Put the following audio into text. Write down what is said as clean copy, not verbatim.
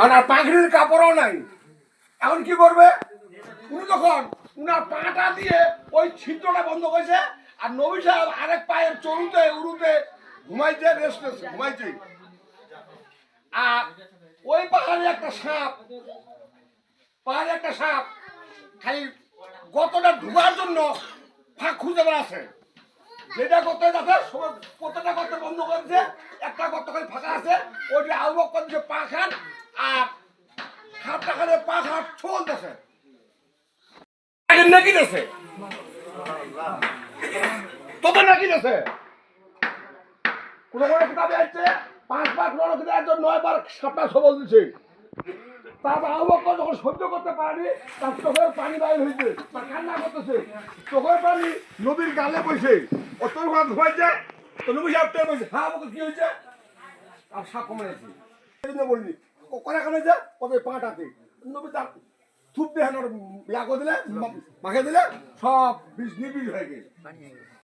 আর পাখির কাপড়ও নাই। এখন কি করবে উনি? তখন উনার পাটা দিয়ে ওই ছিদ্রটা বন্ধ করেছে, আর নবী সাহেব আরেক পায়ের চরুতে উড়ুতে ঘুমাইছে, রেস্ট নিচ্ছে, ঘুমাইছে। আর ওই পাহাড়ে একটা সাপ, পাহাড়ে একটা সাপ খালি গতটা ঢুকার জন্য ফাঁক খুঁজে বেড়াচ্ছে। যেটা করতে যাচ্ছে প্রত্যেকটা করতে বন্ধ করেছে, একটা গর্ত খালি ফাঁকা আছে, ওইটা আউবক করছে পা খান, আর হাতটা খালি পা খাট চলতেছে নাকি দেশে, তবে নাকি দেশে কোনো কোনো কিতাবে আছে 5 বার নরকে দেওয়ার জন্য 9 বার সাপটা সবল দিছে। তারপর আউবক যখন সহ্য করতে পারেনি, তার চোখের পানি বাইর হয়েছে, তার কান্না করতেছে, চোখের পানি নদীর গালে বসে ও তোর ঘর ধোয়াইছে। তো নবী সাহেব টের বলছে, হ্যাঁ আমাকে কি হয়েছে? আর সাপ কমে গেছে। এই জন্য বলিনি ও কোনা কানে যা ওদের পাটাতে নবী তার থুপ দেহানোর ইয়া করে দিলে, মাখে দিলে, সব বিষ নির্বীজ হয়ে গেছে।